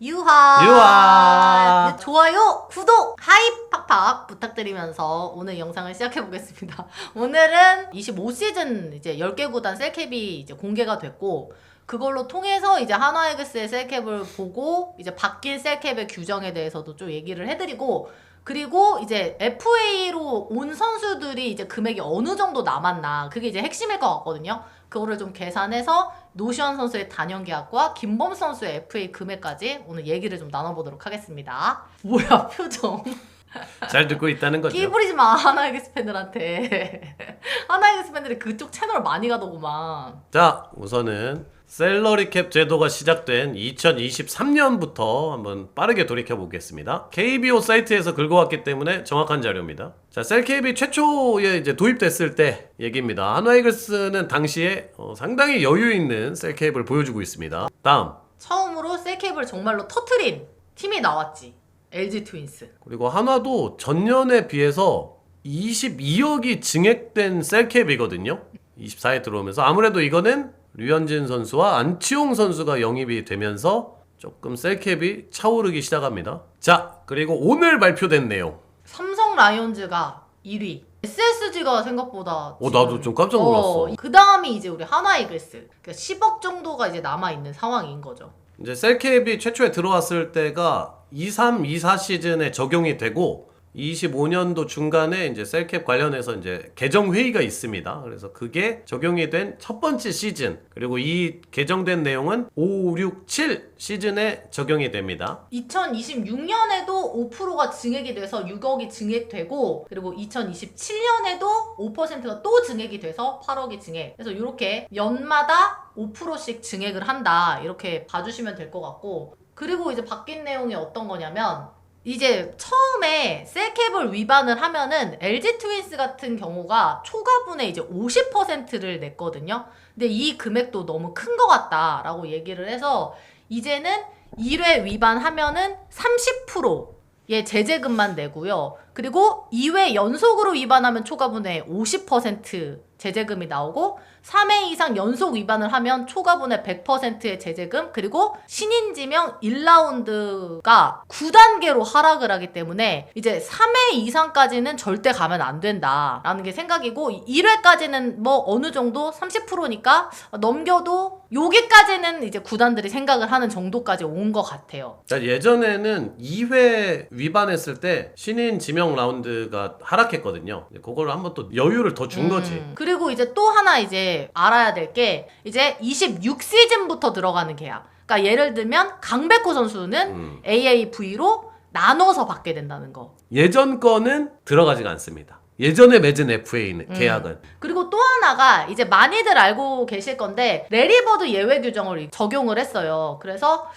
유하 좋아요, 구독, 하이 팍팍 부탁드리면서 오늘 영상을 시작해 보겠습니다. 오늘은 25시즌 이제 10개 구단 셀캡이 이제 공개가 됐고, 그걸로 통해서 이제 한화이글스의 셀캡을 보고 이제 바뀐 셀캡의 규정에 대해서도 좀 얘기를 해드리고, 그리고 이제 FA로 온 선수들이 이제 금액이 어느 정도 남았나, 그게 이제 핵심일 것 같거든요. 그거를 좀 계산해서 노시환 선수의 단연 계약과 김범 선수의 FA 금액까지 오늘 얘기를 좀 나눠보도록 하겠습니다. 뭐야 표정. 잘 듣고 있다는 거죠. 끼 부리지 마, 하나이글스 팬들한테. 하나이글스 팬들이 그쪽 채널 많이 가더구만. 자, 우선은 셀러리 캡 제도가 시작된 2023년부터 한번 빠르게 돌이켜 보겠습니다. KBO 사이트에서 긁어왔기 때문에 정확한 자료입니다. 자, 셀캡이 최초에 이제 도입됐을 때 얘기입니다. 한화이글스는 당시에 상당히 여유 있는 셀캡을 보여주고 있습니다. 다음. 처음으로 셀캡을 정말로 터트린 팀이 나왔지. LG 트윈스. 그리고 한화도 전년에 비해서 22억이 증액된 셀캡이거든요. 24에 들어오면서 아무래도 이거는 류현진 선수와 안치홍 선수가 영입이 되면서 조금 셀캡이 차오르기 시작합니다. 자, 그리고 오늘 발표된 내용. 삼성 라이온즈가 1위. SSG가 생각보다 나도 좀 깜짝 놀랐어. 그 다음이 이제 우리 한화이글스. 그러니까 10억 정도가 이제 남아있는 상황인 거죠. 이제 셀캡이 최초에 들어왔을 때가 23, 24 시즌에 적용이 되고 25년도 중간에 이제 셀캡 관련해서 이제 개정 회의가 있습니다. 그래서 그게 적용이 된 첫 번째 시즌, 그리고 이 개정된 내용은 5, 6, 7 시즌에 적용이 됩니다. 2026년에도 5%가 증액이 돼서 6억이 증액되고, 그리고 2027년에도 5%가 또 증액이 돼서 8억이 증액. 그래서 이렇게 연마다 5%씩 증액을 한다, 이렇게 봐주시면 될 것 같고, 그리고 이제 바뀐 내용이 어떤 거냐면, 이제 처음에 셀캡을 위반을 하면은 LG 트윈스 같은 경우가 초과분의 이제 50%를 냈거든요. 근데 이 금액도 너무 큰 것 같다라고 얘기를 해서 이제는 1회 위반하면은 30%의 제재금만 내고요. 그리고 2회 연속으로 위반하면 초과분의 50% 제재금이 나오고, 3회 이상 연속 위반을 하면 초과분의 100%의 제재금, 그리고 신인 지명 1라운드가 9단계로 하락을 하기 때문에 이제 3회 이상까지는 절대 가면 안 된다라는 게 생각이고, 1회까지는 뭐 어느 정도 30%니까 넘겨도 여기까지는 이제 구단들이 생각을 하는 정도까지 온 것 같아요. 자, 예전에는 2회 위반했을 때 신인 지명 라운드가 하락했거든요. 그걸 한번 또 여유를 더 준 거지. 그리고 이제 또 하나 이제 알아야 될 게, 이제 26시즌부터 들어가는 계약. 그러니까 예를 들면 강백호 선수는 AAV로 나눠서 받게 된다는 거. 예전 거는 들어가지가 않습니다. 예전에 맺은 FA 계약은. 그리고 또 하나가 이제 많이들 알고 계실 건데, 레리버드 예외 규정을 적용을 했어요. 그래서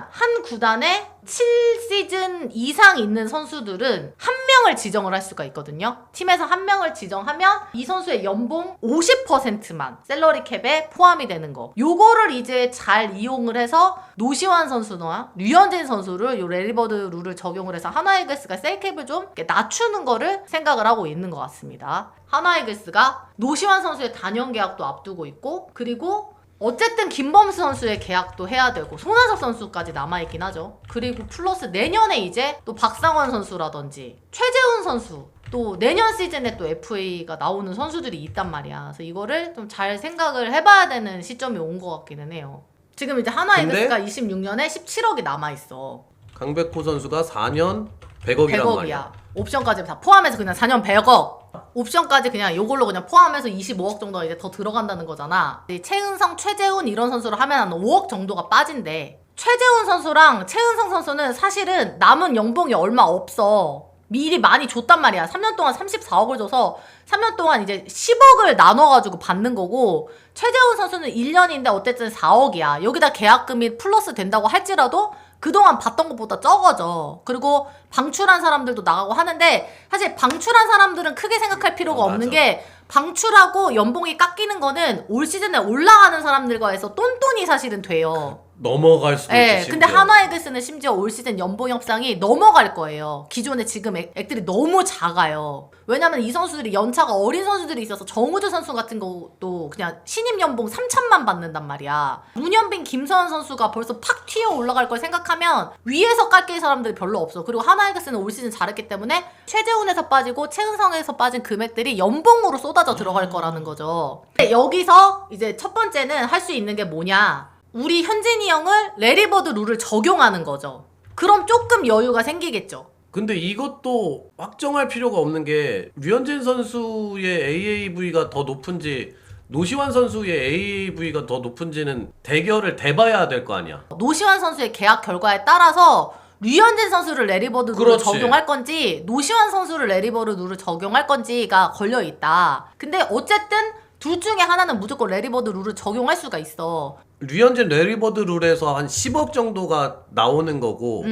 한 구단에 7시즌 이상 있는 선수들은 한 명을 지정을 할 수가 있거든요. 팀에서 한 명을 지정하면 이 선수의 연봉 50%만 셀러리 캡에 포함이 되는 거. 요거를 이제 잘 이용을 해서 노시환 선수나 류현진 선수를 요 레리버드 룰을 적용을 해서 한화이글스가 셀캡을 좀 이렇게 낮추는 거를 생각을 하고 있는 것 같습니다. 한화이글스가 노시환 선수의 단연 계약도 앞두고 있고, 그리고 어쨌든 김범수 선수의 계약도 해야 되고 손아섭 선수까지 남아있긴 하죠. 그리고 플러스 내년에 이제 또 박상원 선수라든지 최재훈 선수, 또 내년 시즌에 또 FA가 나오는 선수들이 있단 말이야. 그래서 이거를 좀 잘 생각을 해봐야 되는 시점이 온 것 같기는 해요. 지금 이제 한화이글스가 26년에 17억이 남아있어. 강백호 선수가 4년 100억이란 100억이야. 말이야. 옵션까지 다 포함해서 그냥 4년 100억. 옵션까지 그냥 요걸로 그냥 포함해서 25억 정도가 이제 더 들어간다는 거잖아. 최은성, 최재훈 이런 선수를 하면 한 5억 정도가 빠진대. 최재훈 선수랑 최은성 선수는 사실은 남은 연봉이 얼마 없어. 미리 많이 줬단 말이야. 3년 동안 34억을 줘서 3년 동안 이제 10억을 나눠가지고 받는 거고, 최재훈 선수는 1년인데 어쨌든 4억이야. 여기다 계약금이 플러스 된다고 할지라도 그동안 받던 것보다 적어져. 그리고 방출한 사람들도 나가고 하는데, 사실 방출한 사람들은 크게 생각할 필요가 없는 게, 방출하고 연봉이 깎이는 거는 올 시즌에 올라가는 사람들과 해서 똔똔이 사실은 돼요. 넘어갈 수도 네, 있지. 근데 심지어. 하나이글스는 심지어 올 시즌 연봉 협상이 넘어갈 거예요. 기존에 지금 액들이 너무 작아요. 왜냐면 이 선수들이 연차가 어린 선수들이 있어서 정우주 선수 같은 것도 그냥 신임 연봉 3천만 받는단 말이야. 문현빈, 김서현 선수가 벌써 팍 튀어 올라갈 걸 생각하면 위에서 깎일 사람들이 별로 없어. 그리고 하나이글스는 올 시즌 잘했기 때문에 최재훈에서 빠지고 최은성에서 빠진 금액들이 연봉으로 쏟아져 들어갈 거라는 거죠. 근데 여기서 이제 첫 번째는 할 수 있는 게 뭐냐? 우리 현진이 형을 레리버드 룰을 적용하는 거죠. 그럼 조금 여유가 생기겠죠. 근데 이것도 확정할 필요가 없는 게 류현진 선수의 AAV가 더 높은지 노시환 선수의 AAV가 더 높은지는 대결을 대봐야 될 거 아니야. 노시환 선수의 계약 결과에 따라서 류현진 선수를 레리버드 룰을 그렇지. 적용할 건지 노시환 선수를 레리버드 룰을 적용할 건지가 걸려 있다. 근데 어쨌든 둘 중에 하나는 무조건 레리버드 룰을 적용할 수가 있어. 류현진 레리버드 룰에서 한 10억 정도가 나오는 거고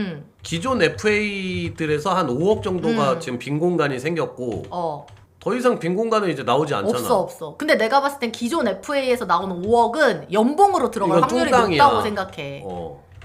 기존 FA들에서 한 5억 정도가 지금 빈 공간이 생겼고 더 이상 빈 공간은 이제 나오지 않잖아. 없어. 근데 내가 봤을 땐 기존 FA에서 나오는 5억은 연봉으로 들어갈 이건 확률이 뚱땅이야. 높다고 생각해.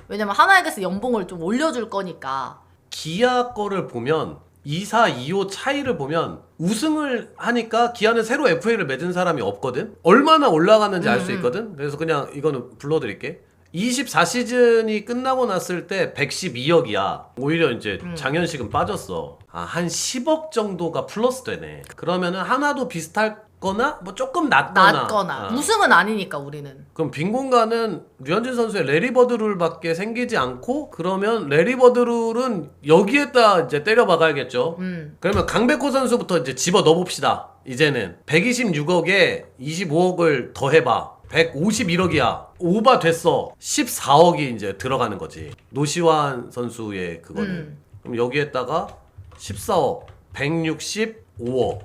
왜냐면 하나이글스 연봉을 좀 올려줄 거니까. 기아 거를 보면 2사, 2호 차이를 보면 우승을 하니까 기아는 새로 FA를 맺은 사람이 없거든? 얼마나 올라가는지 알 수 있거든? 그래서 그냥 이거는 불러드릴게. 24시즌이 끝나고 났을 때 112억이야. 오히려 이제 장현식은 빠졌어. 한 10억 정도가 플러스 되네. 그러면은 하나도 비슷할 거나 뭐 조금 낮거나. 우승은 아니니까 우리는. 그럼 빈 공간은 류현진 선수의 레리버드 룰밖에 생기지 않고 그러면 레리버드 룰은 여기에다 이제 때려 박아야겠죠. 그러면 강백호 선수부터 이제 집어 넣어봅시다. 이제는 126억에 25억을 더해봐. 151억이야. 오바 됐어. 14억이 이제 들어가는 거지. 노시환 선수의 그거는. 그럼 여기에다가 14억, 165억.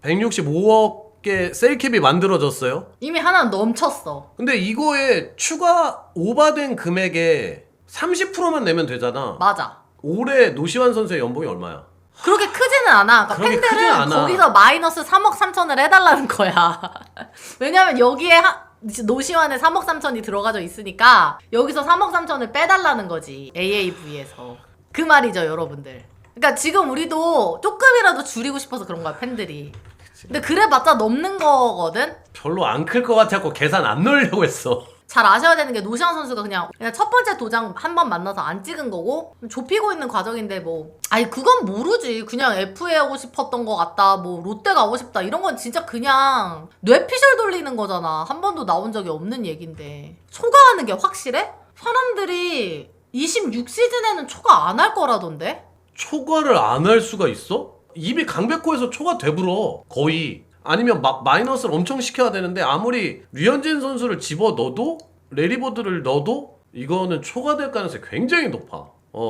165억의 셀캡이 만들어졌어요. 이미 하나는 넘쳤어. 근데 이거에 추가 오바된 금액에 30%만 내면 되잖아. 맞아. 올해 노시환 선수의 연봉이 얼마야? 그렇게 크지는 않아. 그러니까 그렇게 크진 팬들은 않아. 거기서 마이너스 3억 3천을 해달라는 거야. 왜냐면 여기에 노시환에 3억 3천이 들어가져 있으니까 여기서 3억 3천을 빼달라는 거지. AAV에서. 그 말이죠, 여러분들. 그러니까 지금 우리도 조금이라도 줄이고 싶어서 그런 거야, 팬들이. 근데 그래봤자 넘는 거거든? 별로 안 클 것 같아서 계산 안 넣으려고 했어. 잘 아셔야 되는 게 노시환 선수가 그냥 첫 번째 도장 한 번 만나서 안 찍은 거고 좁히고 있는 과정인데 뭐 아니 그건 모르지. 그냥 FA 하고 싶었던 것 같다, 뭐 롯데 가고 싶다, 이런 건 진짜 그냥 뇌피셜 돌리는 거잖아. 한 번도 나온 적이 없는 얘긴데 초과하는 게 확실해? 사람들이 26시즌에는 초과 안 할 거라던데? 초과를 안 할 수가 있어? 입이 강백호에서 초과 되불어 거의. 아니면 막 마이너스를 엄청 시켜야 되는데 아무리 류현진 선수를 집어넣어도 레리버드를 넣어도 이거는 초과될 가능성이 굉장히 높아.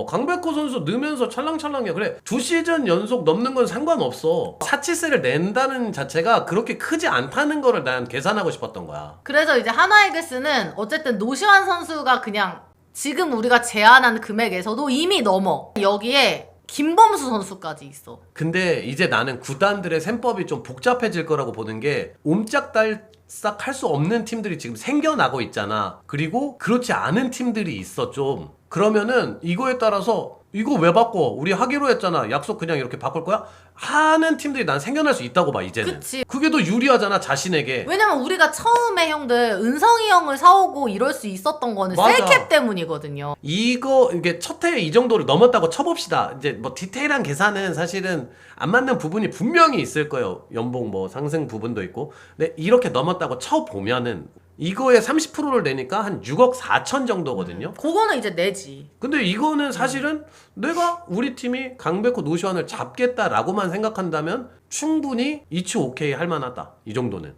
강백호 선수 넣으면서 찰랑찰랑이야. 그래 2시즌 연속 넘는 건 상관없어. 사치세를 낸다는 자체가 그렇게 크지 않다는 거를 난 계산하고 싶었던 거야. 그래서 이제 하나이글스는 어쨌든 노시환 선수가 그냥 지금 우리가 제안한 금액에서도 이미 넘어. 여기에 김범수 선수까지 있어. 근데 이제 나는 구단들의 셈법이 좀 복잡해질 거라고 보는 게 옴짝달싹 할 수 없는 팀들이 지금 생겨나고 있잖아. 그리고 그렇지 않은 팀들이 있어 좀. 그러면은 이거에 따라서 이거 왜 바꿔? 우리 하기로 했잖아. 약속 그냥 이렇게 바꿀 거야? 하는 팀들이 난 생겨날 수 있다고 봐 이제는. 그치. 그게 더 유리하잖아 자신에게. 왜냐면 우리가 처음에 형들 은성이 형을 사오고 이럴 수 있었던 거는 맞아. 셀캡 때문이거든요. 이게 첫 해에 이 정도를 넘었다고 쳐봅시다. 이제 뭐 디테일한 계산은 사실은 안 맞는 부분이 분명히 있을 거예요. 연봉 뭐 상승 부분도 있고. 근데 이렇게 넘었다고 쳐보면은 이거에 30%를 내니까 한 6억 4천 정도거든요. 그거는 이제 내지. 근데 이거는 사실은 내가 우리 팀이 강백호 노시환을 잡겠다라고만 생각한다면 충분히 이치 오케이 할 만하다. 이 정도는.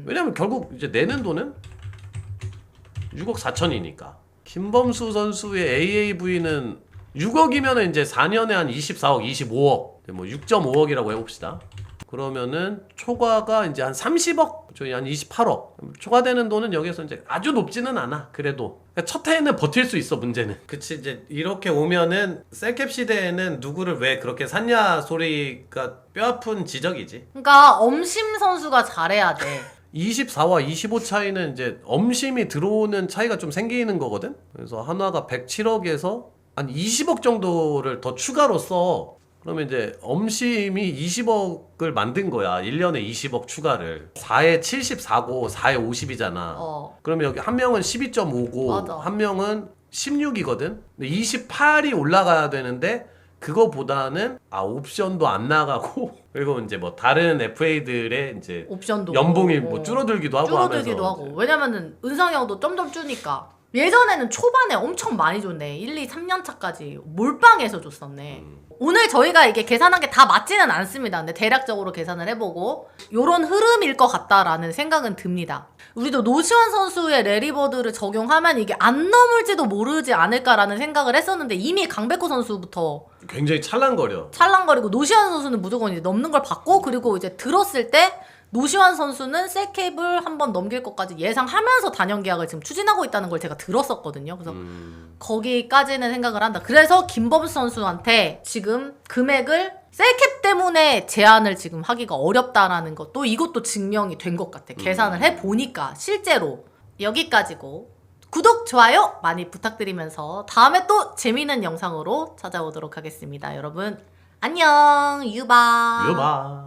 왜냐면 결국 이제 내는 돈은 6억 4천이니까. 김범수 선수의 AAV는 6억이면 이제 4년에 한 24억, 25억, 뭐 6.5억이라고 해봅시다. 그러면은 초과가 이제 한 30억, 저희 한 28억. 초과되는 돈은 여기서 이제 아주 높지는 않아. 그래도 그러니까 첫 해에는 버틸 수 있어 문제는. 그치 이제 이렇게 오면은 셀캡 시대에는 누구를 왜 그렇게 샀냐 소리가 뼈아픈 지적이지. 그러니까 엄심 선수가 잘해야 돼. 24와 25 차이는 이제 엄심이 들어오는 차이가 좀 생기는 거거든. 그래서 한화가 107억에서 한 20억 정도를 더 추가로 써. 그러면 이제 엄심이 20억을 만든 거야. 1년에 20억 추가를. 4에 74고 4에 50이잖아. 그러면 여기 한 명은 12.5고 맞아. 한 명은 16이거든. 근데 28이 올라가야 되는데 그거보다는 옵션도 안 나가고 그리고 이제 뭐 다른 FA들의 이제 옵션도 연봉이 뭐 줄어들기도 하고 줄어들기도 하면서 하고. 왜냐면은 은상형도 점점 주니까. 예전에는 초반에 엄청 많이 줬네. 1, 2, 3년 차까지 몰빵해서 줬었네. 오늘 저희가 이게 계산한 게 다 맞지는 않습니다. 근데 대략적으로 계산을 해보고 요런 흐름일 것 같다라는 생각은 듭니다. 우리도 노시환 선수의 레리버드를 적용하면 이게 안 넘을지도 모르지 않을까라는 생각을 했었는데 이미 강백호 선수부터 굉장히 찰랑거려. 찰랑거리고 노시환 선수는 무조건 이제 넘는 걸 봤고 그리고 이제 들었을 때 노시환 선수는 셀캡을 한번 넘길 것까지 예상하면서 단연 계약을 지금 추진하고 있다는 걸 제가 들었었거든요. 그래서 거기까지는 생각을 한다. 그래서 김범수 선수한테 지금 금액을 셀캡 때문에 제한을 지금 하기가 어렵다라는 것도 이것도 증명이 된 것 같아. 계산을 해보니까 실제로 여기까지고. 구독, 좋아요 많이 부탁드리면서 다음에 또 재미있는 영상으로 찾아오도록 하겠습니다. 여러분 안녕 유바. 유바.